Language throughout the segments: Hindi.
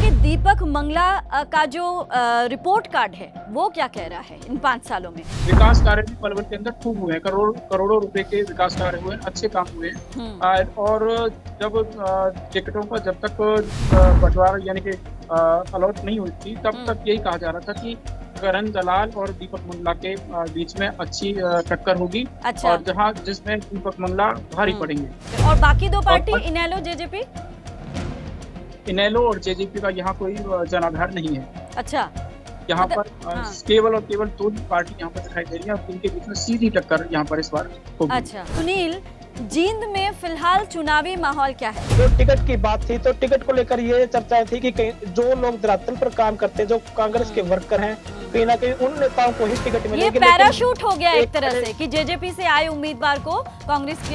कि दीपक मंगला का जो रिपोर्ट कार्ड है वो क्या कह रहा है इन 5 सालों में? विकास कार्य भी पलवल के अंदर खूब हुए हैं। करोड़ों रुपए के विकास कार्य हुए हैं, अच्छे काम हुए हैं। और जब टिकटों का जब तक बंटवारा यानी कि अलॉट नहीं हुई थी, तब तक यही कहा जा रहा था कि करण दलाल और दीपक मंगला के बीच में अच्छी टक्कर होगी। अच्छा। और जिसमें दीपक मंगला भारी पड़ेंगे। और बाकी दो पार्टी और इनेलो जेजेपी? इनेलो और जेजेपी का यहाँ कोई जनाधार नहीं है। अच्छा। यहाँ मतलब पर हाँ। केवल और केवल दो ही पार्टी यहाँ पर दिखाई दे रही है और इनके बीच में सीधी टक्कर यहाँ पर इस बार होगी। अच्छा सुनील, जींद में फिलहाल चुनावी माहौल क्या है? जो टिकट की बात थी तो टिकट को लेकर ये चर्चा थी कि जो लोग धरातल पर काम करते हैं, जो कांग्रेस के वर्कर हैं, कहीं ना कहीं उन नेताओं को ही टिकट ये मिलेगी। पैराशूट हो गया एक तरह से कि जेजेपी से आए उम्मीदवार को कांग्रेस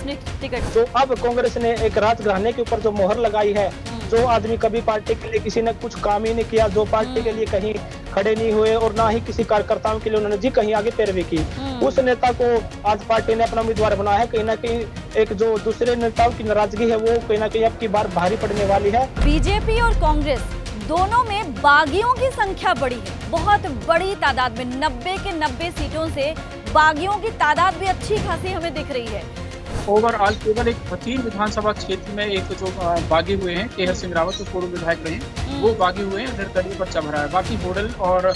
ने टिकट। तो अब कांग्रेस ने एक राजघराने के ऊपर जो मोहर लगाई है, जो आदमी कभी पार्टी के लिए किसी ने कुछ काम ही नहीं किया, जो पार्टी के लिए कहीं खड़े नहीं हुए और ना ही किसी कार्यकर्ताओं के लिए उन्होंने जी कहीं आगे पैरवी की, उस नेता को आज पार्टी ने अपना उम्मीदवार बनाया है। कहीं ना कहीं एक जो दूसरे नेताओं की नाराजगी है वो कहीं ना कहीं अब की बार भारी पड़ने वाली है। बीजेपी और कांग्रेस दोनों में बागियों की संख्या बड़ी है, बहुत बड़ी तादाद में 90 के 90 सीटों से बागियों की तादाद भी अच्छी खासी हमें दिख रही है। ओवरऑल केवल एक भतीर विधानसभा क्षेत्र में एक जो बागी हुए हैं, केहर सिंह रावत जो पूर्व विधायक रहे हैं, वो बागी हुए हैं, निर्दलीय पर्चा भरा है। बाकी होडल और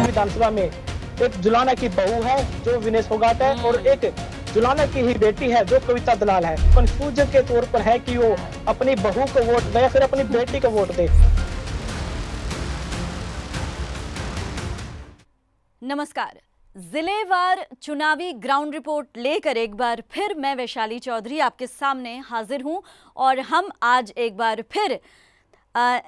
विधानसभा में एक जुलाना की बहू है जो विनेश फोगाट है और एक जुलाना की ही बेटी है जो कविता दलाल है। कंफ्यूजन के तौर पर है कि वो अपनी बहू को वोट दे या फिर अपनी बेटी को वोट दे। नमस्कार, जिलेवार चुनावी ग्राउंड रिपोर्ट लेकर एक बार फिर मैं वैशाली चौधरी आपके सामने हाजिर हूं और हम आज एक बार फिर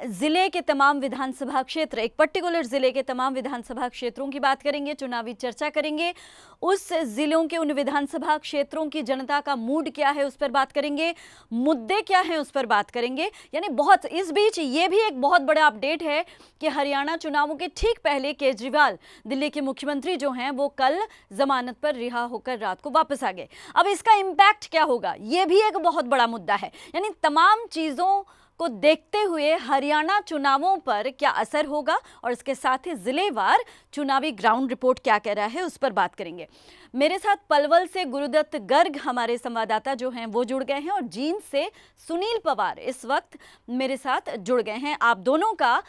जिले के तमाम विधानसभा क्षेत्र, एक पर्टिकुलर जिले के तमाम विधानसभा क्षेत्रों की बात करेंगे, चुनावी चर्चा करेंगे, उस जिलों के उन विधानसभा क्षेत्रों की जनता का मूड क्या है उस पर बात करेंगे, मुद्दे क्या हैं उस पर बात करेंगे। यानी बहुत इस बीच ये भी एक बहुत बड़ा अपडेट है कि हरियाणा चुनावों के ठीक पहले केजरीवाल दिल्ली के मुख्यमंत्री जो हैं वो कल जमानत पर रिहा होकर रात को वापस आ गए। अब इसका इम्पैक्ट क्या होगा ये भी एक बहुत बड़ा मुद्दा है। यानी तमाम चीज़ों को देखते हुए हरियाणा चुनावों पर क्या असर होगा और इसके साथ ही जिलेवार चुनावी ग्राउंड रिपोर्ट क्या कह रहा है उस पर बात करेंगे। मेरे साथ पलवल से गुरुदत्त गर्ग हमारे संवाददाता जो हैं वो जुड़ गए हैं और जींद से सुनील पवार इस वक्त मेरे साथ जुड़ गए हैं। आप दोनों का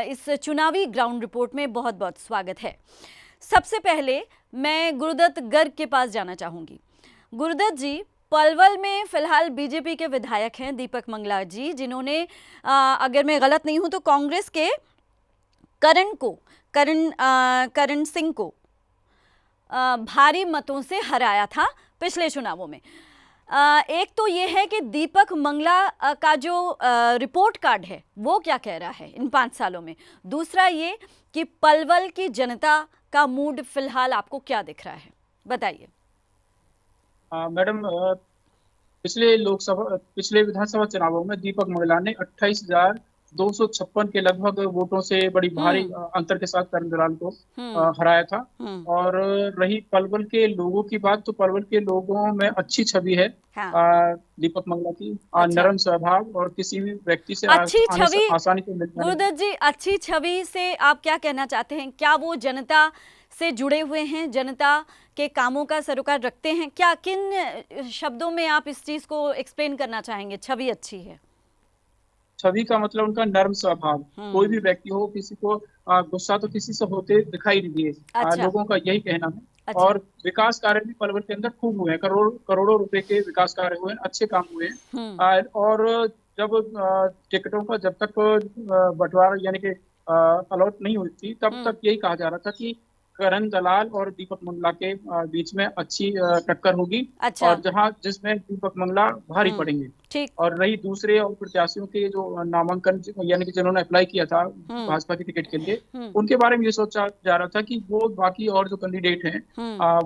इस चुनावी ग्राउंड रिपोर्ट में बहुत बहुत स्वागत है। सबसे पहले मैं गुरुदत्त गर्ग के पास जाना चाहूँगी। गुरुदत्त जी, पलवल में फिलहाल बीजेपी के विधायक हैं दीपक मंगला जी, जिन्होंने अगर मैं गलत नहीं हूं तो कांग्रेस के करण सिंह को भारी मतों से हराया था पिछले चुनावों में। एक तो ये है कि दीपक मंगला का जो रिपोर्ट कार्ड है वो क्या कह रहा है इन 5 सालों में। दूसरा ये कि पलवल की जनता का मूड फिलहाल आपको क्या दिख रहा है, बताइए। मैडम, पिछले विधानसभा चुनावों में दीपक मंगला ने 28,256 के लगभग वोटों से बड़ी भारी अंतर के साथ करण दलाल को हराया था। और रही पलवल के लोगों की बात, तो पलवल के लोगों में अच्छी छवि है। हाँ। दीपक मंगला की नरम स्वभाव और किसी भी व्यक्ति से अच्छी छवि आसानी से मिल जाने। गुरुदत्त जी, अच्छी छवि से आप क्या कहना चाहते हैं? क्या वो जनता से जुड़े हुए हैं, जनता के कामों का सरोकार रखते हैं? क्या किन शब्दों में आप इस चीज को एक्सप्लेन करना चाहेंगे? छवि अच्छी है। छवि का मतलब उनका नर्म स्वभाव। कोई भी व्यक्ति हो, किसी को गुस्सा तो किसी से होते दिखाई नहीं दिए। अच्छा। लोगों का यही कहना है। अच्छा। और विकास कार्य भी पलवल के अंदर खूब हुए हैं। करोड़ों रुपए के विकास कार्य हुए हैं, अच्छे काम हुए हैं। और जब टिकटों का जब तक बंटवारा यानी कि अलॉट नहीं हुई थी, तब तक यही कहा जा रहा था कि करण दलाल और दीपक मंगला के बीच में अच्छी टक्कर होगी। अच्छा। और जिसमें दीपक मंगला भारी पड़ेंगे। ठीक। और रही दूसरे और प्रत्याशियों के जो नामांकन यानी कि जिन्होंने अप्लाई किया था भाजपा की टिकट के लिए, उनके बारे में ये सोचा जा रहा था कि वो बाकी और जो कैंडिडेट हैं,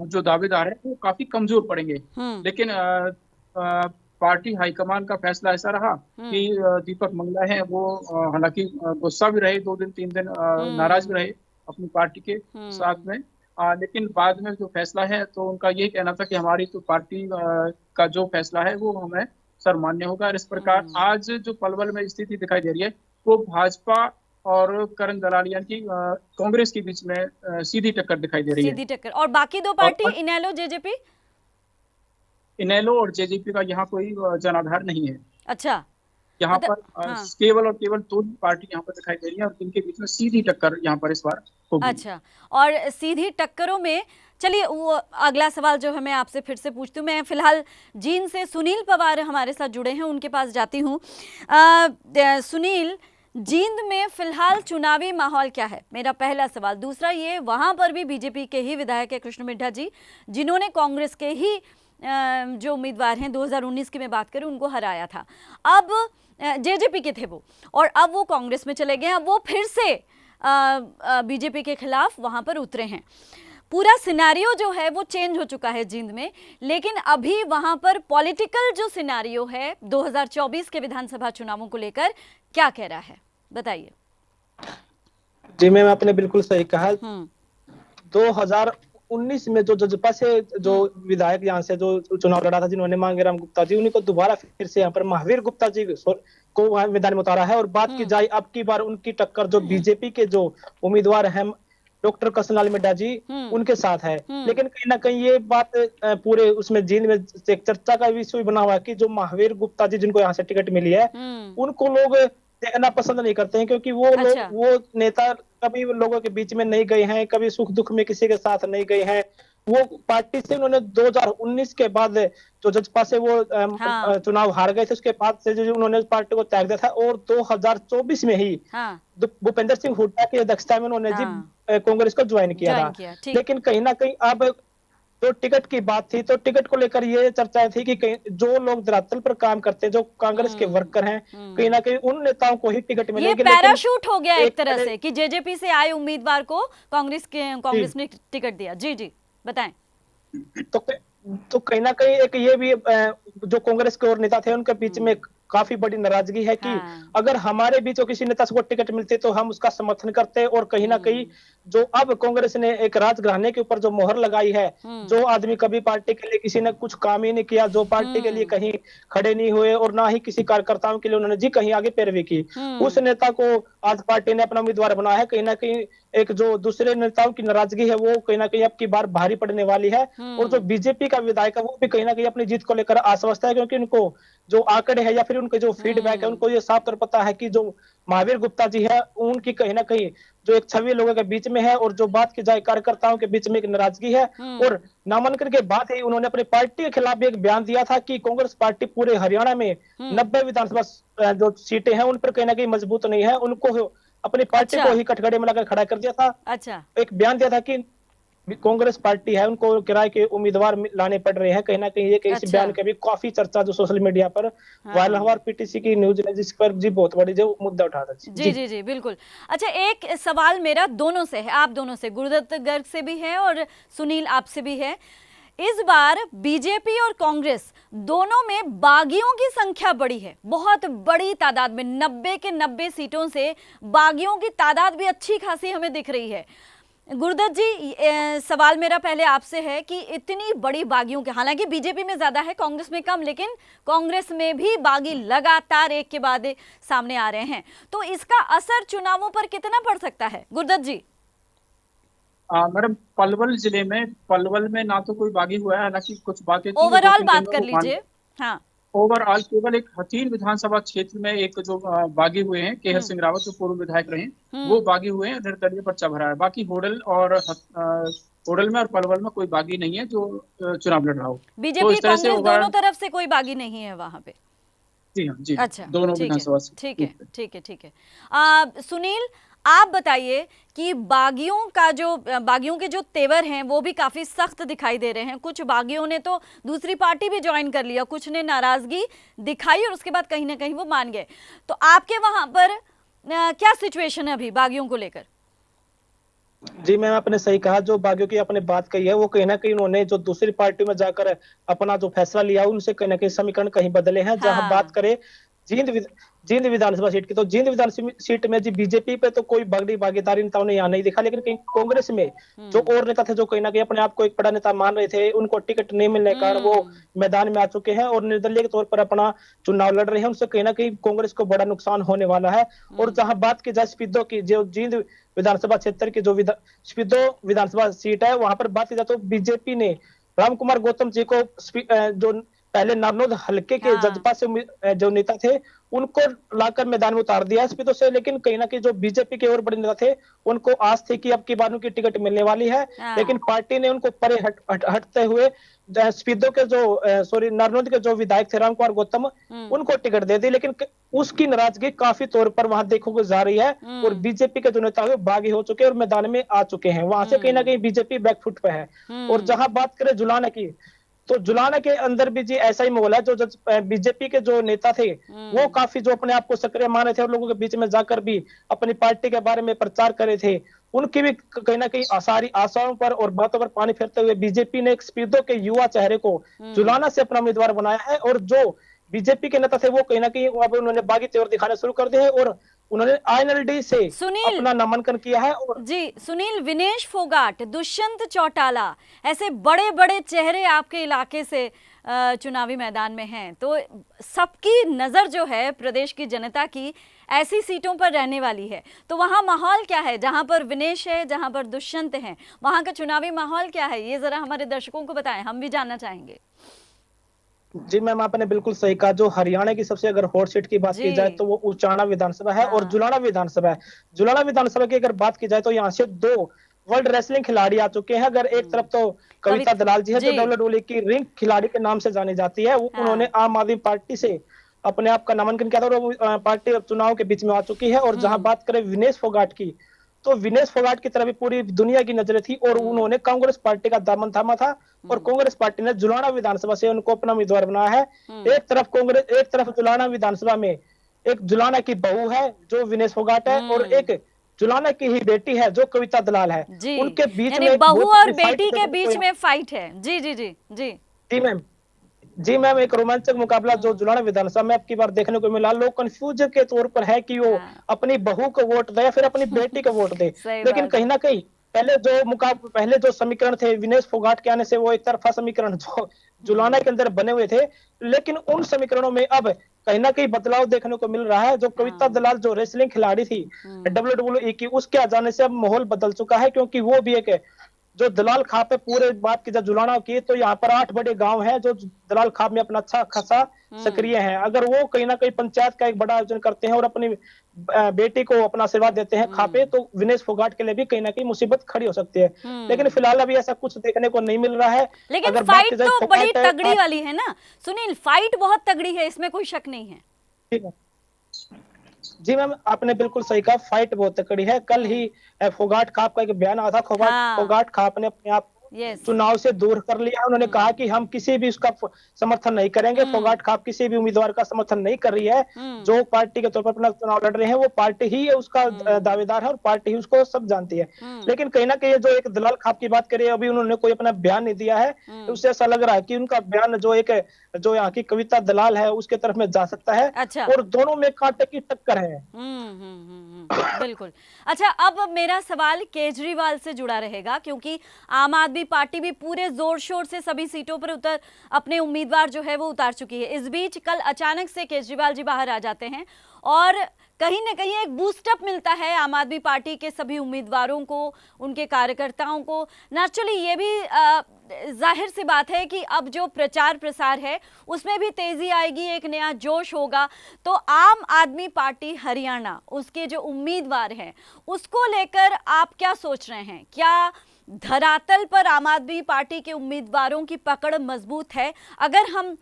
जो दावेदार हैं, वो काफी कमजोर पड़ेंगे। लेकिन पार्टी हाईकमान का फैसला ऐसा रहा कि दीपक मंगला है वो हालांकि गुस्सा भी रहे, 2 दिन 3 दिन नाराज भी रहे अपनी पार्टी के साथ में, लेकिन बाद में जो फैसला है तो उनका यही कहना था कि हमारी तो पार्टी का जो फैसला है वो हमें सर्वमान्य होगा। और इस प्रकार आज जो पलवल में स्थिति दिखाई दे रही है वो भाजपा और करण दलाल यानी कि कांग्रेस के बीच में सीधी टक्कर दिखाई दे रही है। सीधी टक्कर। और बाकी दो पार्टी इनेलो जेजेपी? इनेलो और जेजेपी का यहाँ कोई जनाधार नहीं है। अच्छा। यहाँ पर केवल और केवल 2 पार्टी यहाँ पर दिखाई दे रही है और इनके बीच में सीधी टक्कर यहाँ पर इस बार होगी। अच्छा। और सीधी टक्करों में चलिए वो अगला सवाल जो है मैं आपसे फिर से पूछती हूँ। मैं फिलहाल जींद से सुनील पवार हमारे साथ जुड़े हैं, उनके पास जाती हूँ। सुनील, जींद में फिलहाल चुनावी माहौल क्या है, मेरा पहला सवाल। दूसरा ये, वहां पर भी बीजेपी के ही विधायक है कृष्ण मिड्ढा जी, जिन्होंने कांग्रेस के ही जो उम्मीदवार हैं 2019 की मैं बात करूं उनको हराया था। अब जेजेपी के थे वो, और अब वो कांग्रेस में चले गए हैं, अब वो फिर से बीजेपी के खिलाफ वहां पर उतरे हैं। पूरा सिनेरियो जो है वो चेंज हो चुका है जींद में, लेकिन अभी वहां पर पॉलिटिकल जो सिनेरियो है 2024 के विधानसभा चुनावों को लेकर क्या कह रहा है, बताइए। जी मैम, आपने बिल्कुल सही कहा। 2019 में जो जजपा से जो विधायक यहाँ से जो चुनाव लड़ा था, जिन्होंने मांगेराम गुप्ता जी, उन्हीं को दोबारा फिर से यहाँ पर महावीर गुप्ता जी को वहाँ मैदान में उतारा है। और बात की जाए अब की बार उनकी टक्कर जो बीजेपी के जो उम्मीदवार हैं डॉक्टर कृष्णलाल मिड्ढा जी, उनके साथ है। लेकिन कहीं ना कहीं ये बात पूरे उसमें जींद में एक चर्चा का विषय बना हुआ है कि जो महावीर गुप्ता जी जिनको यहाँ से टिकट मिली है, उनको लोग देखना पसंद नहीं करते हैं, क्योंकि वो लोग वो नेता कभी लोगों के बीच में नहीं गए हैं, कभी सुख दुख में किसी के साथ नहीं गए हैं। वो पार्टी से उन्होंने 2019 के बाद जो जजपा से वो चुनाव हार गए थे, उसके बाद से जो उन्होंने पार्टी को त्याग दिया था। और 2024 में ही भूपेंद्र सिंह हुड्डा की अध्यक्षता में उन्होंने जी कांग्रेस को ज्वाइन किया था। लेकिन कहीं ना कहीं अब तो टिकट की बात थी, तो टिकट को लेकर ये चर्चा थी कि जो लोग धरातल पर काम करते हैं, जो कांग्रेस के वर्कर हैं, कहीं ना कहीं उन नेताओं को ही टिकट मिलेगी। ये पैराशूट हो गया एक तरह से कि जेजेपी से आए उम्मीदवार को कांग्रेस ने टिकट दिया। जी जी बताएं। तो कहीं ना कहीं एक ये भी जो कांग्रेस के और नेता थे उनके बीच में काफी बड़ी नाराजगी है कि अगर हमारे बीच किसी नेता को टिकट मिलती तो हम उसका समर्थन करते। और कहीं ना कहीं जो अब कांग्रेस ने एक राजघराने के ऊपर जो मोहर लगाई है, जो आदमी कभी पार्टी के लिए किसी ने कुछ काम ही नहीं किया, जो पार्टी के लिए कहीं खड़े नहीं हुए और ना ही किसी कार्यकर्ताओं के लिए उन्होंने जी कहीं आगे पैरवी की, उस नेता को आज पार्टी ने अपना उम्मीदवार बनाया है। कहीं ना कहीं एक जो दूसरे नेताओं की नाराजगी है वो कहीं ना कहीं अब की बार भारी पड़ने वाली है। और जो बीजेपी का विधायक है वो भी कहीं ना कहीं अपनी जीत को लेकर आश्वस्त है, क्योंकि उनको जो आंकड़े है या फिर उनके जो फीडबैक है, उनको ये साफ तौर पता है कि जो महावीर गुप्ता जी है उनकी कहीं ना कहीं जो एक छवि लोगों के बीच में है, और जो बात की जाए कार्यकर्ताओं के बीच में एक नाराजगी है। और नामांकन के बाद ही उन्होंने अपनी पार्टी के खिलाफ भी एक बयान दिया था कि कांग्रेस पार्टी पूरे हरियाणा में 90 विधानसभा जो सीटें हैं उन पर कहीं ना कहीं मजबूत नहीं है, उनको अपनी पार्टी को ही कटघरे में लगाकर खड़ा कर दिया था। अच्छा। एक बयान दिया था कि कांग्रेस पार्टी है उनको किराए के उम्मीदवार लाने पड़ रहे हैं। कहीं ना कहीं ये इस बयान के भी काफी चर्चा जो सोशल मीडिया पर वायरल हुआ, पीटीसी की न्यूज है जिस पर जी बहुत बड़ी जो मुद्दा उठा था। जी जी जी बिल्कुल। अच्छा, एक सवाल मेरा दोनों से है, आप दोनों से, गुरुदत्त गर्ग से भी है और सुनील आपसे भी है। इस बार बीजेपी और कांग्रेस दोनों में बागियों की संख्या बड़ी है, बहुत बड़ी तादाद में, 90 के 90 सीटों से बागियों की तादाद भी अच्छी खासी हमें दिख रही है। गुरुदत्त जी, सवाल मेरा पहले आपसे है कि इतनी बड़ी बागियों के, हालांकि बीजेपी में ज्यादा है कांग्रेस में कम, लेकिन कांग्रेस में भी बागी लगातार एक के बाद सामने आ रहे हैं, तो इसका असर चुनावों पर कितना पड़ सकता है गुरुदत्त जी? मैडम, पलवल में ना तो कोई बागी हुआ है, हालांकि कुछ बातें ओवरऑल बात कर लीजिए। हाँ, ओवरऑल केवल एक हथीन विधानसभा क्षेत्र में एक जो बागी हुए हैं, केहर सिंह रावत जो पूर्व विधायक रहे, वो बागी हुए हैं, निर्दलीय पर्चा भरा है। बाकी होडल में और पलवल में कोई बागी नहीं है जो चुनाव लड़ रहा हो। बीजेपी तो कांग्रेस दोनों तरफ से कोई बागी नहीं है वहां पे। जी हाँ, जी। अच्छा, दोनों विधानसभा से। ठीक है। सुनील, आप बताइए कि बागियों के जो तेवर हैं वो भी काफी सख्त दिखाई दे रहे हैं। कुछ बागियों ने तो दूसरी पार्टी भी ज्वाइन कर लिया, कुछ ने नाराजगी दिखाई और उसके बाद कहीं ना कहीं वो मान गए। तो आपके वहां पर क्या सिचुएशन है अभी बागियों को लेकर? जी मैम, आपने सही कहा। जो बागियों की आपने बात कही है, वो कहीं ना कहीं उन्होंने जो दूसरी पार्टी में जाकर अपना जो फैसला लिया, उनसे कहीं ना कहीं समीकरण कहीं बदले हैं। जहां बात हाँ। करें जींद विधानसभा सीट की, तो जींद विधानसभा सीट में जी बीजेपी पे तो कोई बड़ी भागीदारी नेताओं ने यहाँ नहीं दिखा, लेकिन कहीं कांग्रेस में जो और नेता थे, जो कहीं ना कहीं अपने आप को एक बड़ा नेता मान रहे थे, उनको टिकट नहीं मिलने के कारण वो मैदान में आ चुके हैं और निर्दलीय के तौर पर अपना चुनाव लड़ रहे हैं। उनसे कहीं ना कहीं कांग्रेस को बड़ा नुकसान होने वाला है। और जहां बात की जाए स्पीडो की, जो जींद विधानसभा क्षेत्र की जो स्पीडो विधानसभा सीट है, वहां पर बात की जाए तो बीजेपी ने राम कुमार गौतम जी को जो पहले नारनौल हल्के के हाँ। जजपा से जो नेता थे, उनको लाकर मैदान में उतार दिया स्पीडो से। लेकिन कहीं ना कहीं जो बीजेपी के और बड़े नेता थे, उनको आस थी कि अब की बार उनकी टिकट मिलने वाली है। हाँ। लेकिन पार्टी ने उनको परे हटते हुए स्पीडो के जो नारनौल के जो विधायक थे राम कुमार गौतम, उनको टिकट दे दी। लेकिन उसकी नाराजगी काफी तौर पर वहां देखो जा रही है और बीजेपी के जो नेता है बागी हो चुके हैं और मैदान में आ चुके हैं। वहां से कहीं ना कहीं बीजेपी बैकफुट पे है। और जहां बात करें जुलाना की, तो जुलाना के अंदर भी जी ऐसा ही माहौल है। जो बीजेपी के जो नेता थे, वो काफी जो अपने आप को सक्रिय माने थे और लोगों के बीच में जाकर भी अपनी पार्टी के बारे में प्रचार करे थे, उनकी भी कहीं ना कहीं सारी आशाओं पर और बातों पर पानी फेरते हुए बीजेपी ने एक स्पीडो के युवा चेहरे को जुलाना से अपना उम्मीदवार बनाया है। और जो बीजेपी के नेता थे, वो कहीं ना कहीं अब उन्होंने बागी तेवर दिखाना शुरू कर दिए हैं और उन्होंने आईएनएलडी से सुनील अपना नामांकन किया है। और जी सुनील, विनेश फोगाट, दुष्यंत चौटाला, ऐसे बड़े बड़े चेहरे आपके इलाके से चुनावी मैदान में हैं, तो सबकी नजर जो है प्रदेश की जनता की ऐसी सीटों पर रहने वाली है। तो वहां माहौल क्या है? जहां पर विनेश है, जहां पर दुष्यंत है, वहां का चुनावी माहौल क्या है? ये जरा हमारे दर्शकों को बताएं, हम भी जानना चाहेंगे। जी मैम, आपने बिल्कुल सही कहा। जो हरियाणा की सबसे अगर हॉट सीट की बात की जाए, तो वो उचाना विधानसभा है और जुलाना विधानसभा है। जुलाना विधानसभा की अगर बात की जाए, तो यहाँ से 2 वर्ल्ड रेसलिंग खिलाड़ी आ चुके हैं। अगर एक तरफ तो कविता दलाल जी है, जो WWE की रिंग खिलाड़ी के नाम से जानी जाती है, उन्होंने आम आदमी पार्टी से अपने आप का नामांकन किया था और वो पार्टी चुनाव के बीच में आ चुकी है। और जहां बात करें विनेश फोगाट की, तो विनेश फोगाट की तरफ भी पूरी दुनिया की नजरें थी और उन्होंने कांग्रेस पार्टी का दामन थामा था और कांग्रेस पार्टी ने जुलाना विधानसभा से उनको अपना उम्मीदवार बनाया है। एक तरफ कांग्रेस, एक तरफ जुलाना विधानसभा में एक जुलाना की बहू है जो विनेश फोगाट है और एक जुलाना की ही बेटी है जो कविता दलाल है। उनके बीच में बहू और बेटी के बीच में फाइट है। जी जी जी जी जी मैम। जी मैम, एक रोमांचक मुकाबला जो जुलाना विधानसभा में अब की बार देखने को मिला। लोग कंफ्यूज के तौर पर है कि वो अपनी बहू को वोट दे या फिर अपनी बेटी को वोट दे। लेकिन कहीं ना कहीं पहले जो समीकरण थे विनेश फोगाट के आने से, वो एक तरफा समीकरण जो जुलाना के अंदर बने हुए थे, लेकिन उन समीकरणों में अब कहीं ना कहीं बदलाव देखने को मिल रहा है। जो कविता दलाल जो रेसलिंग खिलाड़ी थी WWE की, उसके आ जाने से अब माहौल बदल चुका है, क्योंकि वो भी एक जो दलाल खाप पे पूरे बात की जब जुलाना की, तो यहाँ पर 8 बड़े गांव हैं जो दलाल खाप में अपना अच्छा खासा सक्रिय हैं। अगर वो कहीं ना कहीं पंचायत का एक बड़ा आयोजन करते हैं और अपनी बेटी को अपना आशीर्वाद देते हैं खापे, तो विनेश फोगाट के लिए भी कहीं ना कहीं मुसीबत खड़ी हो सकती है। लेकिन फिलहाल अभी ऐसा कुछ देखने को नहीं मिल रहा है। लेकिन अगर फाइट तो बड़ी तगड़ी वाली है ना सुनील, फाइट बहुत तगड़ी है, इसमें कोई शक नहीं है। जी मैम, आपने बिल्कुल सही कहा, फाइट बहुत तकड़ी है। कल ही फोगाट खाप का एक बयान आया था। फोगाट खाप ने अपने आप चुनाव से दूर कर लिया। उन्होंने कहा कि हम किसी भी उसका समर्थन नहीं करेंगे। फोगाट खाप किसी भी उम्मीदवार का समर्थन नहीं कर रही है। जो पार्टी के तौर पर अपना चुनाव लड़ रहे हैं, वो पार्टी ही है उसका दावेदार है और पार्टी ही उसको सब जानती है। लेकिन कहीं ना कहीं जो एक दलाल खाप की बात करें, अभी उन्होंने कोई अपना बयान नहीं दिया है। उससे ऐसा लग रहा है कि उनका बयान जो यहाँ की कविता दलाल है उसके तरफ में जा सकता है। अच्छा। और दोनों में कांटे की टक्कर है। बिल्कुल। अच्छा, अब मेरा सवाल केजरीवाल से जुड़ा रहेगा, क्योंकि आम आदमी पार्टी भी पूरे जोर शोर से सभी सीटों पर अपने उम्मीदवार जो है वो उतार चुकी है। इस बीच कल अचानक से केजरीवाल जी बाहर आ जाते हैं और कहीं ना कहीं एक बूस्टअप मिलता है आम आदमी पार्टी के सभी उम्मीदवारों को, उनके कार्यकर्ताओं को। नेचुरली ये भी जाहिर सी बात है कि अब जो प्रचार प्रसार है उसमें भी तेजी आएगी, एक नया जोश होगा। तो आम आदमी पार्टी हरियाणा, उसके जो उम्मीदवार हैं उसको लेकर आप क्या सोच रहे हैं? क्या धरातल पर आम आदमी पार्टी के उम्मीदवारों की पकड़ मजबूत है। अगर हम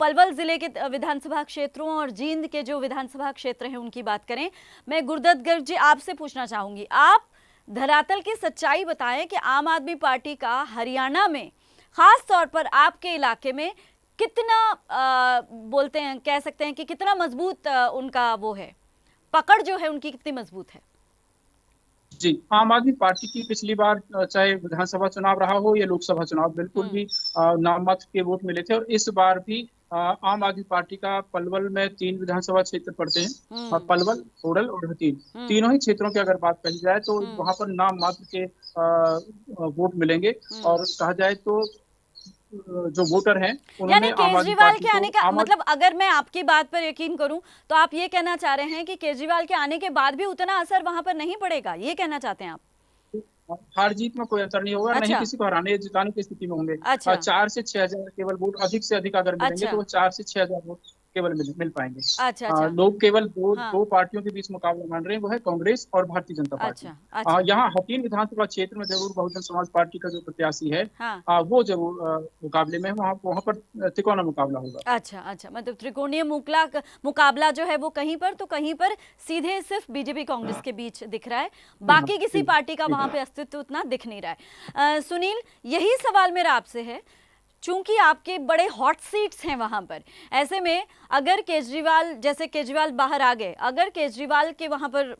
पलवल जिले के विधानसभा क्षेत्रों और जींद के जो विधानसभा क्षेत्र हैं उनकी बात करें, मैं गुरदत्त गर्ग जी आपसे पूछना चाहूंगी, आप धरातल की सच्चाई बताएं कि आम आदमी पार्टी का हरियाणा में खास तौर पर आपके इलाके में कितना बोलते हैं, कह सकते हैं कि कितना मजबूत उनका वो है, पकड़ जो है उनकी कितनी मजबूत है? जी, आम आदमी पार्टी की पिछली बार चाहे विधानसभा चुनाव रहा हो या लोकसभा चुनाव, बिल्कुल भी नाम मात्र के वोट मिले थे। और इस बार भी आम आदमी पार्टी का पलवल में 3 विधानसभा क्षेत्र पड़ते हैं, और पलवल, होडल और हथीन, तीनों ही क्षेत्रों की अगर बात कही जाए तो वहां पर नाम मात्र के वोट मिलेंगे। और कहा जाए तो जो वोटर हैं यानी उन्होंने आम आदमी केजरीवाल पार्टी के आने का को मतलब, अगर मैं आपकी बात पर यकीन करूं तो आप ये कहना चाह रहे हैं कि केजरीवाल के आने के बाद भी उतना असर वहां पर नहीं पड़ेगा, ये कहना चाहते हैं आप? हार जीत में कोई असर नहीं होगा, नहीं अच्छा। किसी को हराने या जिताने की स्थिति में होंगे। अच्छा। 4 से 6 हजार केवल वोट अधिक से अधिक अगर मिलेंगे अच्छा। तो वो 4 से 6 हजार वोट केवल मिल पाएंगे। अच्छा अच्छा। लोग केवल हाँ। दो पार्टियों के बीच मुकाबला मान रहे हैं, वो है कांग्रेस और भारतीय जनता पार्टी। अच्छा अच्छा। यहाँ हकीम विधानसभा क्षेत्र में जरूर बहुजन समाज पार्टी का जो प्रत्याशी है हाँ। वो जरूर मुकाबले में, वहाँ पर तिकोना मुकाबला होगा। अच्छा अच्छा, मतलब त्रिकोणीय मुकाबला जो है वो कहीं पर तो कहीं पर सीधे सिर्फ बीजेपी कांग्रेस के बीच दिख रहा है, बाकी किसी पार्टी का वहां पे अस्तित्व उतना दिख नहीं रहा है। सुनील, यही सवाल मेरा आपसे है, चूंकि आपके बड़े हॉट सीट्स हैं वहां पर, ऐसे में अगर केजरीवाल, जैसे केजरीवाल बाहर आ गए, अगर केजरीवाल के वहां पर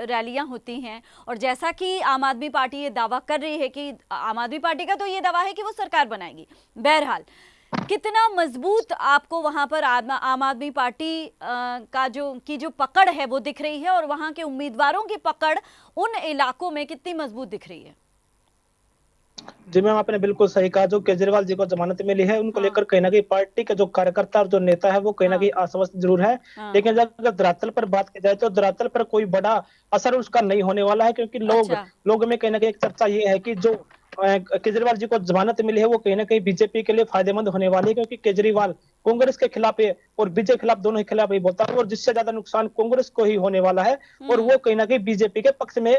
रैलियां होती हैं, और जैसा कि आम आदमी पार्टी ये दावा कर रही है कि आम आदमी पार्टी का तो ये दावा है कि वो सरकार बनाएगी, बहरहाल कितना मजबूत आपको वहां पर आम आदमी पार्टी का जो पकड़ है वो दिख रही है, और वहां के उम्मीदवारों की पकड़ उन इलाकों में कितनी मजबूत दिख रही है? जी मैम, आपने बिल्कुल सही कहा। जो केजरीवाल जी को जमानत मिली है उनको लेकर कहीं ना कहीं पार्टी के जो कार्यकर्ता और जो नेता है वो कहीं ना कहीं आश्वस्त जरूर है। लेकिन जब अगर धरातल पर बात की जाए तो धरातल पर कोई बड़ा असर उसका नहीं होने वाला है, क्योंकि लोग में कहीं ना कहीं एक चर्चा ये है कि जो केजरीवाल जी को जमानत मिली है वो कहीं ना कहीं बीजेपी के लिए फायदेमंद होने वाली है, क्योंकि केजरीवाल कांग्रेस के खिलाफ है और बीजेपी के खिलाफ, दोनों के खिलाफ ही बोलता है, और जिससे ज्यादा नुकसान कांग्रेस को ही होने वाला है। और वो कहीं ना कहीं बीजेपी के पक्ष में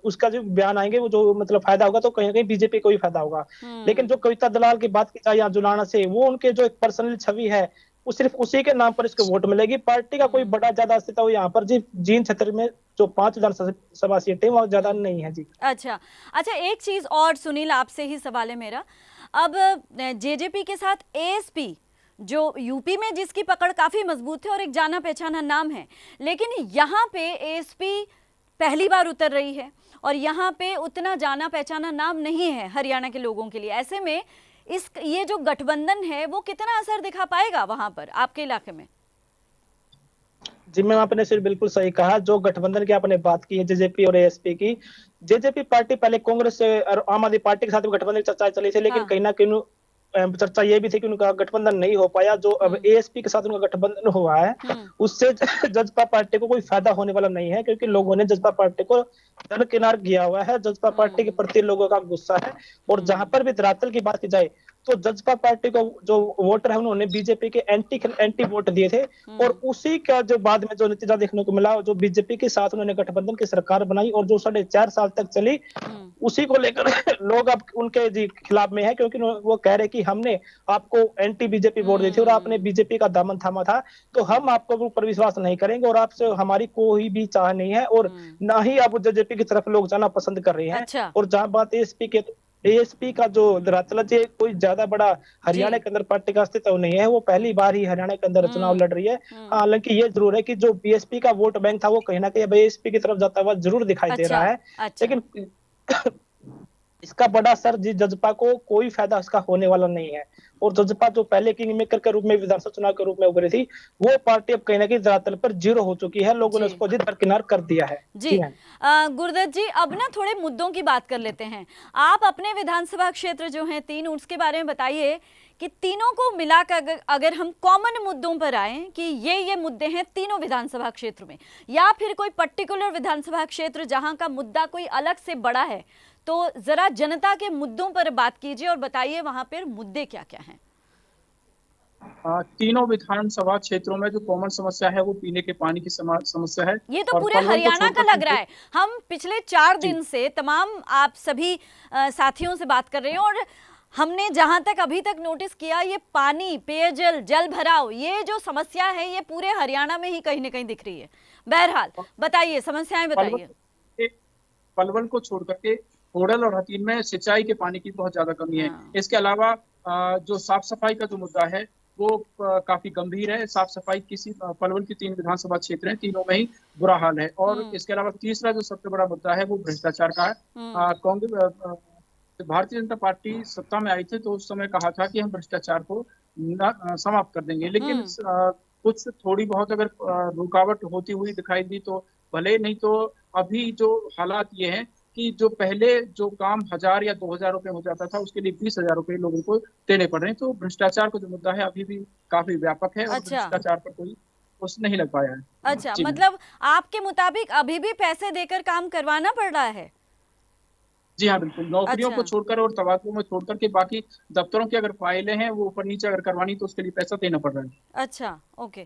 उसका जो बयान आएंगे वो जो मतलब फायदा होगा तो कहीं ना कहीं बीजेपी को ही फायदा होगा। लेकिन जो कविता दलाल की बात की जाए यहाँ जुलाना से, वो उनके जो एक पर्सनल छवि है वो सिर्फ उसी के नाम पर इसको वोट मिलेगी। पार्टी का कोई बड़ा ज्यादा अस्तित्व यहाँ पर जी जींद क्षेत्र में जो 5 विधानसभा सीटें वहां ज्यादा नहीं है जी। अच्छा अच्छा, एक चीज और सुनील, आपसे ही सवाल है मेरा, अब जेजेपी के साथ एएसपी जो यूपी में जिसकी पकड़ काफी मजबूत है और एक जाना पहचाना नाम है, लेकिन यहाँ पे एएसपी पहली बार उतर रही है और यहाँ पे उतना जाना पहचाना नाम नहीं है हरियाणा के लोगों के लिए। ऐसे में ये जो गठबंधन है वो कितना असर दिखा पाएगा वहां पर आपके इलाके में? जी मैम, आपने सिर्फ बिल्कुल सही कहा। जो गठबंधन की आपने बात की है जेजेपी और एएसपी की, जेजेपी पार्टी पहले कांग्रेस और आम आदमी पार्टी के साथ गठबंधन की चर्चा चली थी, लेकिन कहीं ना कहीं चर्चा ये भी थी कि उनका गठबंधन नहीं हो पाया। जो अब एएसपी के साथ उनका गठबंधन हुआ है उससे जजपा पार्टी को कोई फायदा होने वाला नहीं है, क्योंकि लोगों ने जजपा पार्टी को दरकिनार किया हुआ है। जजपा पार्टी के प्रति लोगों का गुस्सा है। और जहां पर भी धरातल की बात की जाए तो जजपा पार्टी को जो वोटर है उन्होंने बीजेपी के एंटी वोट दिए थे, और उसी का जो बाद में जो नतीजा देखने को मिला, जो बीजेपी के साथ उन्होंने गठबंधन की सरकार बनाई और जो 4.5 साल तक चली, उसी को लेकर लोग अब उनके जी खिलाफ में है, क्योंकि वो कह रहे कि हमने आपको एंटी बीजेपी वोट दी थी और आपने बीजेपी का दामन थामा था, तो हम आपको ऊपर विश्वास नहीं करेंगे और आपसे हमारी कोई भी चाह नहीं है, और ना ही अब जेजेपी की तरफ लोग जाना पसंद कर रहे हैं। अच्छा। और जहां बात एएसपी का जो धरातल है, कोई ज्यादा बड़ा हरियाणा के अंदर पार्टी का अस्तित्व नहीं है। वो पहली बार ही हरियाणा के अंदर चुनाव लड़ रही है। हालांकि ये जरूर है कि जो बीएसपी का वोट बैंक था वो कहीं ना कहीं बीएसपी की तरफ जाता हुआ जरूर दिखाई दे रहा है। लेकिन इसका बड़ा असर जी जजपा को कोई फायदा इसका होने वाला नहीं है। और जजपा जो पहले किंग मेकर के रूप में विधानसभा चुनाव के रूप में उभरी थी, वो पार्टी अब कहीं ना कहीं धरातल पर जीरो हो चुकी है। लोगों ने उसको जी दरकिनार कर दिया है। जी गुरदत्त जी, अब ना थोड़े मुद्दों की बात कर लेते हैं। आप अपने विधानसभा क्षेत्र जो हैं 3, उसके बारे में बताइए कि तीनों को मिलाकर अगर हम कॉमन मुद्दों पर आए कि ये मुद्दे हैं तीनों विधानसभा क्षेत्र में, या फिर कोई पर्टिकुलर विधानसभा क्षेत्र जहां का मुद्दा कोई अलग से बड़ा है, तो जरा जनता के मुद्दों पर बात कीजिए और बताइए वहां पर मुद्दे क्या क्या हैं। तीनों विधानसभा क्षेत्रों में जो कॉमन समस्या है वो पीने के पानी की समस्या है। ये तो और पूरे पलवल को हरियाणा का छोड़कर लग रहा है। हम पिछले 4 जी दिन से तमाम आप सभी साथियों से बात कर रहे हैं और हमने जहां तक अभी तक नोटिस किया, ये पानी, पेयजल, जल भराव, ये जो समस्या है ये पूरे हरियाणा में ही कहीं ना कहीं दिख रही है। बहरहाल बताइए, समस्याएं बताइए। पलवल को छोड़ करके होडल और हथीन में सिंचाई के पानी की बहुत ज्यादा कमी है। हाँ। इसके अलावा जो साफ सफाई का जो मुद्दा है वो काफी गंभीर है। साफ सफाई पलवल की 3 विधानसभा क्षेत्र हैं, तीनों में ही बुरा हाल है। और इसके अलावा तीसरा जो सबसे बड़ा मुद्दा है वो भ्रष्टाचार का है। कांग्रेस भारतीय जनता पार्टी सत्ता में आई थी तो उस समय कहा था कि हम भ्रष्टाचार को समाप्त कर देंगे, लेकिन कुछ थोड़ी बहुत अगर रुकावट होती हुई दिखाई दी तो भले, नहीं तो अभी जो हालात ये हैं कि जो पहले जो काम 1000 या 2000 रुपए हो जाता था उसके लिए 20,000 रुपए लोगों को देने पड़ रहे हैं। तो भ्रष्टाचार का जो मुद्दा है अभी भी काफी व्यापक है और अच्छा। भ्रष्टाचार पर कोई कुछ नहीं लग पाया है। अच्छा, मतलब आपके मुताबिक अभी भी पैसे देकर काम करवाना पड़ रहा है? जी हाँ, बिल्कुल। नौकरियों को छोड़कर और तबादलों में छोड़कर के बाकी दफ्तरों की अगर फाइलें हैं वो ऊपर नीचे अगर करवानी तो उसके लिए पैसा देना पड़ रहा है। अच्छा, ओके।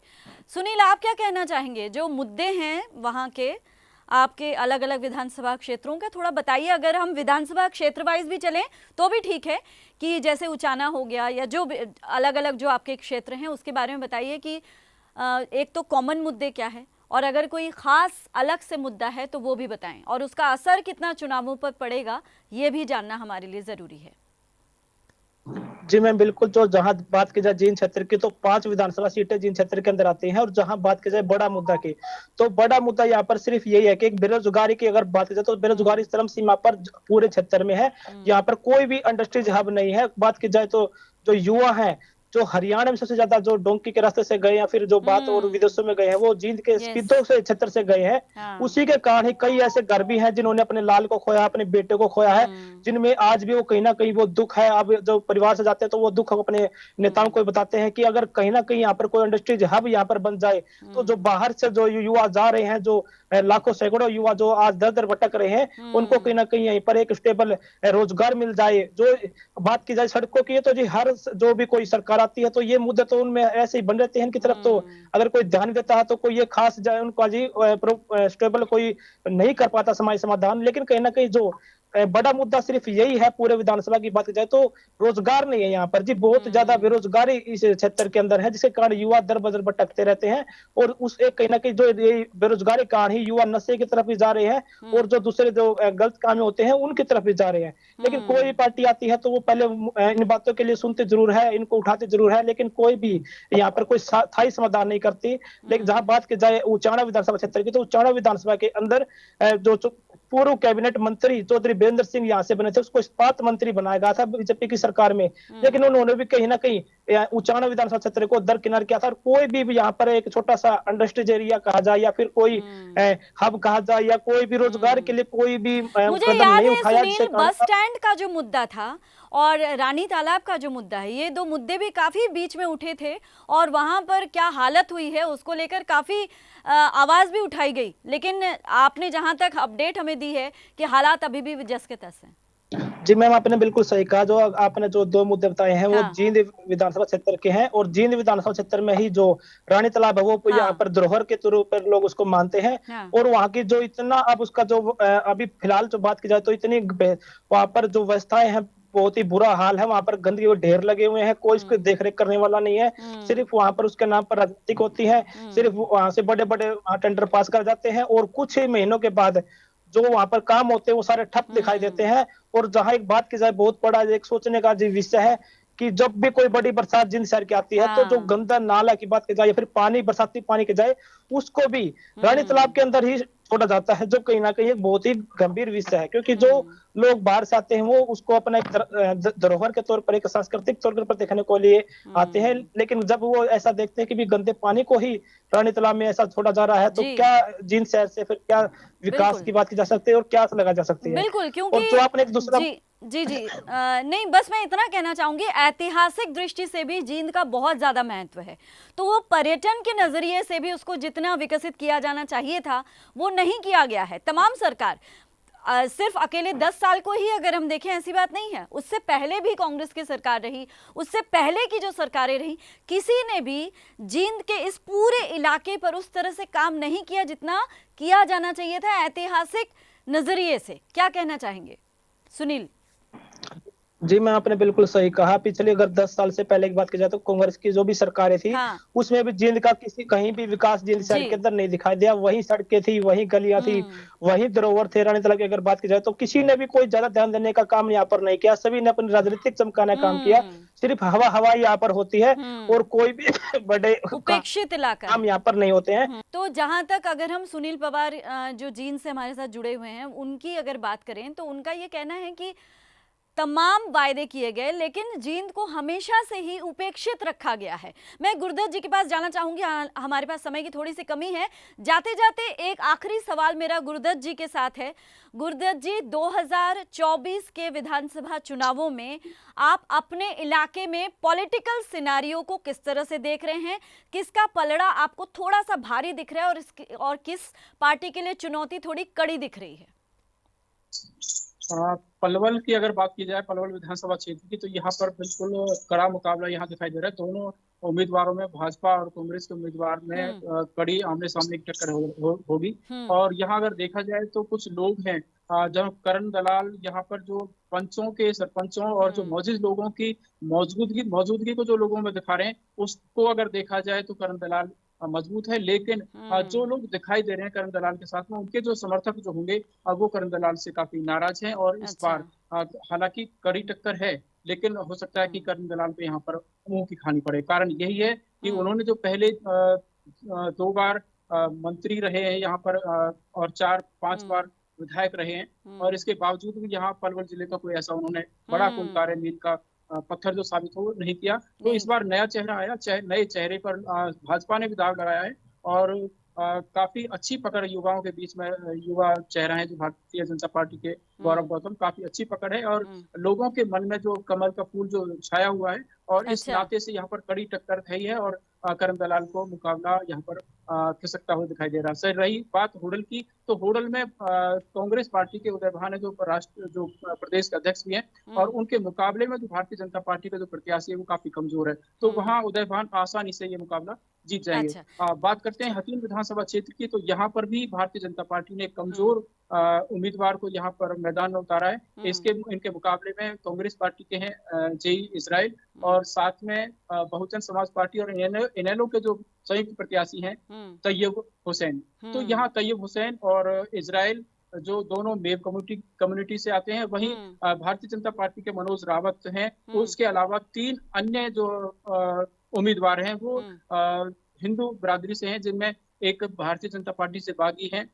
सुनील, आप क्या कहना चाहेंगे? जो मुद्दे हैं वहाँ के, आपके अलग अलग विधानसभा क्षेत्रों का थोड़ा बताइए। अगर हम विधानसभा क्षेत्र वाइज भी चलें तो भी ठीक है, कि जैसे उचाना हो गया या जो अलग अलग जो आपके क्षेत्र हैं उसके बारे में बताइए कि एक तो कॉमन मुद्दे क्या है और अगर कोई खास अलग से मुद्दा है तो वो भी बताएं, और उसका असर कितना चुनावों पर पड़ेगा ये भी जानना हमारे लिए जरूरी है। जी मैम, बिल्कुल। जो जहां बात की जाए जींद क्षेत्र की तो 5 विधानसभा सीटें जींद क्षेत्र के अंदर आती हैं, और जहां बात की जाए बड़ा मुद्दा की तो बड़ा मुद्दा यहाँ पर सिर्फ यही है कि एक बेरोजगारी की अगर बात की जाए तो बेरोजगारी चरम सीमा पर पूरे क्षेत्र में है। यहाँ पर कोई भी इंडस्ट्रीज हब नहीं है। बात की जाए तो जो युवा है, जो हरियाणा में सबसे ज्यादा जो डोंकी के रास्ते से गए या फिर जो बात और विदेशों में गए हैं वो जींद के स्पीडो से क्षेत्र से गए हैं। उसी के कारण ही कई ऐसे घर भी हैं जिन्होंने अपने लाल को खोया, अपने बेटे को खोया है, जिनमें आज भी वो कहीं ना कहीं वो दुख है। अब जो परिवार से जाते हैं तो वो दुख अपने नेताओं को बताते हैं कि अगर कहीं ना कहीं यहाँ पर कोई इंडस्ट्रीज हब यहाँ पर बन जाए तो जो बाहर से जो युवा जा रहे हैं, जो लाखों सैकड़ों युवा जो आज दर दर भटक रहे हैं, उनको कहीं ना कहीं यहीं पर एक स्टेबल रोजगार मिल जाए। जो बात की जाए सड़कों की तो जी हर जो भी कोई सरकार आती है तो ये मुद्दे तो उनमें ऐसे ही बन रहते हैं इनकी तरफ। तो अगर कोई ध्यान देता है तो कोई ये खास जाए उनको जी स्टेबल कोई नहीं कर पाता समाज समाधान। लेकिन कहीं ना कहीं जो बड़ा मुद्दा सिर्फ यही है पूरे विधानसभा की बात की जाए तो रोजगार नहीं है यहाँ पर जी। बहुत ज्यादा बेरोजगारी इस क्षेत्र के अंदर है, जिसके कारण युवा दर बदर भटकते रहते हैं। और उस एक कहीं ना कहीं जो बेरोजगारी के कारण ही युवा नशे की तरफ भी जा रहे हैं और जो दूसरे जो गलत काम होते हैं उनकी तरफ भी जा रहे हैं। लेकिन कोई भी पार्टी आती है तो वो पहले इन बातों के लिए सुनते जरूर है, इनको उठाते जरूर है, लेकिन कोई भी यहाँ पर कोई स्थायी समाधान नहीं करती। लेकिन जहां बात की जाए उचाना विधानसभा क्षेत्र की तो उचाना विधानसभा के अंदर जो पूर्व कैबिनेट मंत्री चौधरी वीरेंद्र सिंह यहाँ से बने थे, उसको इस्पात मंत्री बनाया गया था बीजेपी की सरकार में। लेकिन उन्होंने भी कहीं ना कहीं उचाना विधानसभा क्षेत्र को दरकिनार किया था। और कोई भी यहाँ पर एक छोटा सा इंडस्ट्रीज एरिया कहा जाए या फिर कोई हब कहा जाए या कोई भी रोजगार के लिए कोई भी मुझे याद है सुनील, बस स्टैंड का जो मुद्दा था और रानी तालाब का जो मुद्दा है, ये 2 मुद्दे भी काफी बीच में उठे थे और वहां पर क्या हालत हुई है उसको लेकर काफी आवाज भी उठाई गई। लेकिन आपने जहां तक अपडेट हमें दी है कि हालात अभी भी जस के तस हैं। जी मैम, आपने बिल्कुल सही कहा। जो आपने जो 2 मुद्दे बताए हैं वो जींद विधानसभा क्षेत्र के हैं, और जींद विधानसभा क्षेत्र में ही जो रानी तालाब है वो यहाँ पर धरोहर के तौर पर लोग उसको मानते हैं। और वहाँ की जो इतना अब उसका जो अभी फिलहाल जो बात की जाए तो इतनी वहाँ पर जो व्यवस्थाएं हैं बहुत ही बुरा हाल है। वहाँ पर गंदगी के ढेर लगे हुए हैं, कोई इसको देख रेख करने वाला नहीं है। सिर्फ वहाँ पर उसके नाम पर राजनीति होती है, सिर्फ वहाँ से बड़े बड़े टेंडर पास कर जाते हैं और कुछ ही महीनों के बाद जो वहां पर काम होते हैं वो सारे ठप दिखाई देते हैं। और जहां एक बात की जाए बहुत बड़ा एक सोचने का विषय है कि जब भी कोई बड़ी बरसात जिंद शहर की आती है तो जो गंदा नाला की बात की जाए या फिर पानी बरसाती पानी की जाए उसको भी रानी तालाब के अंदर ही छोड़ा जाता है, जो कहीं ना कहीं एक बहुत ही गंभीर विषय है। क्योंकि जो लोग बाहर से आते हैं वो उसको अपना एक धरोहर के तौर पर, एक सांस्कृतिक तौर पर देखने को लिए आते हैं। लेकिन जब वो ऐसा देखते हैं कि भी गंदे पानी को ही रानी तालाब में ऐसा छोड़ा जा रहा है तो क्या जींद शहर से फिर क्या विकास की बात की जा सकती है और क्या लगा जा सकती है। बिल्कुल, क्योंकि और जो आपने एक दूसरा जी नहीं, बस मैं इतना कहना चाहूंगी, ऐतिहासिक दृष्टि से भी जींद का बहुत ज्यादा महत्व है, तो वो पर्यटन के नजरिए से भी उसको जितना विकसित किया जाना चाहिए था वो नहीं किया गया है। तमाम सरकार सिर्फ अकेले 10 साल को ही अगर हम देखें ऐसी बात नहीं है, उससे पहले भी कांग्रेस की सरकार रही, उससे पहले की जो सरकारें रही, किसी ने भी जींद के इस पूरे इलाके पर उस तरह से काम नहीं किया जितना किया जाना चाहिए था ऐतिहासिक नजरिए से। क्या कहना चाहेंगे सुनील? जी, मैं आपने बिल्कुल सही कहा। पिछले अगर 10 साल से पहले की बात की जाए तो कांग्रेस की जो भी सरकारें थी, हाँ। उसमें भी जींद का किसी कहीं भी विकास जींद शहर के अंदर नहीं दिखाई दिया। वही सड़कें थी, वही गलियां थी, वही धरोहर थे। रानी तालाब की अगर बात की जाए तो किसी ने भी कोई ज्यादा ध्यान देने का काम यहाँ पर नहीं किया। सभी ने अपनी राजनीतिक चमकाने का काम किया। सिर्फ हवा यहाँ पर होती है और कोई भी बड़े उपेक्षित इलाका काम यहाँ पर नहीं होते हैं। तो जहां तक अगर हम सुनील पवार जो जींद से हमारे साथ जुड़े हुए हैं उनकी अगर बात करें तो उनका ये कहना है कि तमाम वायदे किए गए लेकिन जींद को हमेशा से ही उपेक्षित रखा गया है। मैं गुरदत्त जी के पास जाना चाहूंगी, हमारे पास समय की थोड़ी सी कमी है। जाते जाते एक आखिरी सवाल मेरा गुरदत्त जी के साथ है। गुरदत्त जी, 2024 के विधानसभा चुनावों में आप अपने इलाके में पॉलिटिकल सिनारियो को किस तरह से देख रहे हैं? किसका पलड़ा आपको थोड़ा सा भारी दिख रहा है और किस पार्टी के लिए चुनौती थोड़ी कड़ी दिख रही है? पलवल की अगर बात की जाए, पलवल विधानसभा क्षेत्र की, तो यहाँ पर बिल्कुल कड़ा मुकाबला यहाँ दिखाई दे रहा है। दोनों उम्मीदवारों में, भाजपा और कांग्रेस के उम्मीदवार में कड़ी आमने सामने की टक्कर होगी। और यहाँ अगर देखा जाए तो कुछ लोग हैं, जब करण दलाल यहाँ पर जो पंचों के, सरपंचों और जो मौजूद लोगों की मौजूदगी को जो लोगों में दिखा रहे हैं, उसको अगर देखा जाए तो करण दलाल मजबूत है। लेकिन जो लोग दिखाई दे रहे हैं करण दलाल के साथ में, उनके जो समर्थक जो होंगे वो करण दलाल से काफी नाराज हैं। और इस बार हालांकि कड़ी टक्कर है, लेकिन हो सकता है कि करण दलाल पे यहाँ पर मुंह की खानी पड़े। कारण यही है कि उन्होंने जो पहले 2 बार मंत्री रहे हैं यहाँ पर, और 4-5 बार विधायक रहे हैं, और इसके बावजूद भी यहाँ पलवल जिले का कोई ऐसा उन्होंने बड़ा कोई कार्य, मील का पत्थर जो साबित हो नहीं किया। तो इस बार नया चेहरा आया, नए चेहरे पर भाजपा ने भी दाग लगाया है। और काफी अच्छी पकड़ युवाओं के बीच में, युवा चेहरा है जो भारतीय जनता पार्टी के गौरव गौतम, काफी अच्छी पकड़ है। और लोगों के मन में जो कमल का फूल जो छाया हुआ है, और इस नाते से यहाँ पर कड़ी टक्कर है ही है। और करण दलाल को मुकाबला यहाँ पर खिसकता हुआ दिखाई दे रहा है। सर, रही बात होडल की, तो होडल में कांग्रेस पार्टी के उदय भान है जो प्रदेश के अध्यक्ष भी हैं, और उनके मुकाबले में जो भारतीय जनता पार्टी का जो प्रत्याशी है वो काफी कमजोर है। तो वहाँ उदय भान आसानी से ये मुकाबला जीत जाएंगे। बात करते हैं हथीन विधानसभा क्षेत्र की, तो यहाँ पर भी भारतीय जनता पार्टी ने कमजोर उम्मीदवार को यहाँ पर मैदान में उतारा है। इनके मुकाबले में कांग्रेस पार्टी के हैं जेई इजराइल, और साथ में बहुजन समाज पार्टी और इनेलो के जो संयुक्त प्रत्याशी हैं तैयब हुसैन। तो यहाँ तैयब हुसैन और इजराइल जो दोनों मेव कम्युनिटी से आते हैं, वहीं भारतीय जनता पार्टी के मनोज रावत हैं। उसके अलावा 3 अन्य जो उम्मीदवार हैं वो हिंदू बिरादरी से हैं, जिनमें एक भारतीय जनता पार्टी से बागी हैं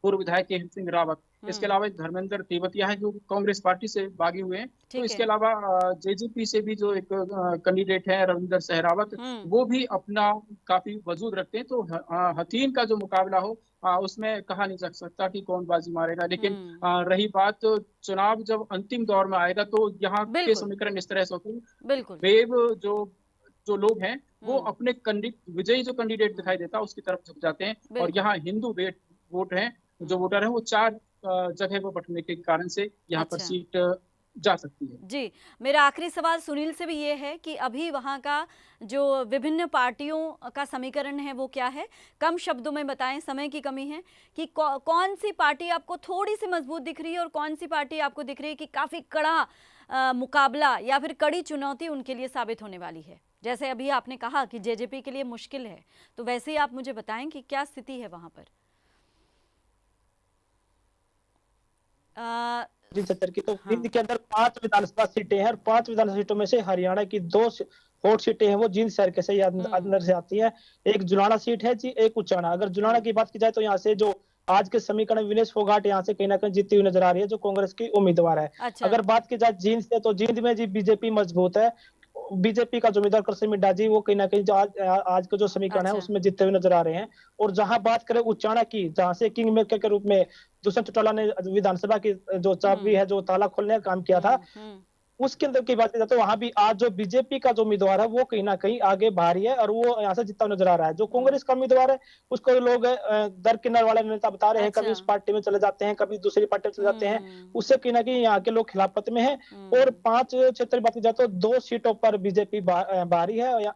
पूर्व विधायक हेमंत सिंह रावत। इसके अलावा एक धर्मेंद्र तेवतिया है जो कांग्रेस पार्टी से बागी हुए हैं। तो इसके अलावा जेजेपी से भी जो एक कैंडिडेट है रविंदर सहरावत, वो भी अपना काफी वजूद रखते हैं। तो हथीन का जो मुकाबला हो उसमें कहा नहीं जा सकता कि कौन बाजी मारेगा। लेकिन रही बात चुनाव जब अंतिम दौर में आएगा तो यहाँ के समीकरण इस तरह से होते हैं। वेव जो लोग हैं वो अपने विजयी जो कैंडिडेट दिखाई देता है उसकी तरफ झुक जाते हैं। और यहाँ हिंदू वोट हैं, जो वोटर हैं वो 4 जगह पर बंटने के कारण से यहाँ पर सीट जा सकती है। जी, मेरा आखिरी सवाल सुनील से भी ये है कि अभी वहाँ का जो विभिन्न पार्टियों का समीकरण है वो क्या है? कम शब्दों में बताएं, समय की कमी है, कि कौन सी पार्टी आपको थोड़ी सी मजबूत दिख रही है और कौन सी पार्टी आपको दिख रही है कि काफी कड़ा मुकाबला या फिर कड़ी चुनौती उनके लिए साबित होने वाली है? जैसे अभी आपने कहा कि जेजेपी के लिए मुश्किल है, तो वैसे ही आप मुझे बताएं कि क्या स्थिति है वहां पर। जी सत्तर की तो जींद के अंदर 5 विधानसभा सीटें हैं, और 5 विधानसभा सीटों में से हरियाणा की 2 हॉट सीटें हैं वो जींद शहर के से अंदर से आती है। एक जुलाना सीट है जी, एक उचाना। अगर जुलाना की बात की जाए तो यहाँ से जो आज के समीकरण विनेश फोगाट यहाँ से कहीं ना कहीं जीतती हुई नजर आ रही है, जो कांग्रेस की उम्मीदवार है। अगर बात की जाए जींद से, तो जींद में जी बीजेपी मजबूत है। बीजेपी का जो उम्मीदवार कृष्ण मिड्ढा जी, वो कहीं ना कहीं जो आज का जो समीकरण है उसमें जीतते हुए नजर आ रहे हैं। और जहां बात करें उचाना की, जहां से किंग मेकर के रूप में दुष्यंत चौटाला ने विधानसभा की जो चाबी है, जो ताला खोलने का काम किया था, उसके अंदर की बात की जाए तो वहां भी आज जो बीजेपी का जो उम्मीदवार है वो कहीं ना कहीं आगे भारी है और वो यहाँ से जीतता हुआ नजर आ रहा है। जो कांग्रेस का उम्मीदवार है उसको लोग दरकिनार वाले नेता बता रहे हैं, कभी उस अच्छा। पार्टी में चले जाते हैं, कभी दूसरी पार्टी में चले जाते हैं। उससे कहीं ना कहीं यहाँ के लोग खिलाफत में हैं। और 5 क्षेत्र की बात की जाए तो 2 सीटों पर बीजेपी भारी है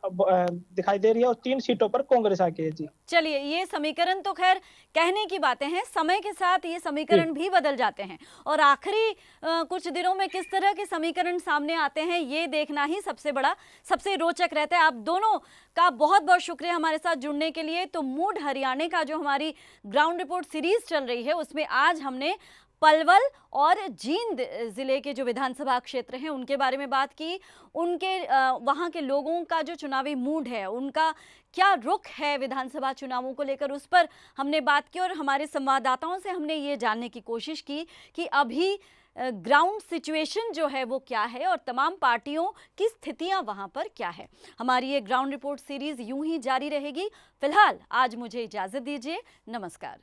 दिखाई दे रही है और 3 सीटों पर कांग्रेस आगे है। जी चलिए, ये समीकरण तो खैर कहने की बातें हैं, समय के साथ ये समीकरण भी बदल जाते हैं और आखिरी कुछ दिनों में किस तरह के समीकरण सामने आते हैं ये देखना ही सबसे रोचक रहता है। आप दोनों का बहुत बहुत शुक्रिया हमारे साथ जुड़ने के लिए। तो मूड हरियाणा का जो हमारी ग्राउंड रिपोर्ट सीरीज चल रही है उसमें आज हमने पलवल और जींद जिले के जो विधानसभा क्षेत्र हैं उनके बारे में बात की, उनके वहाँ के लोगों का जो चुनावी मूड है, उनका क्या रुख है विधानसभा चुनावों को लेकर, उस पर हमने बात की और हमारे संवाददाताओं से हमने ये जानने की कोशिश की कि अभी ग्राउंड सिचुएशन जो है वो क्या है और तमाम पार्टियों की स्थितियां वहां पर क्या है। हमारी ये ग्राउंड रिपोर्ट सीरीज यूं ही जारी रहेगी। फिलहाल आज मुझे इजाजत दीजिए, नमस्कार।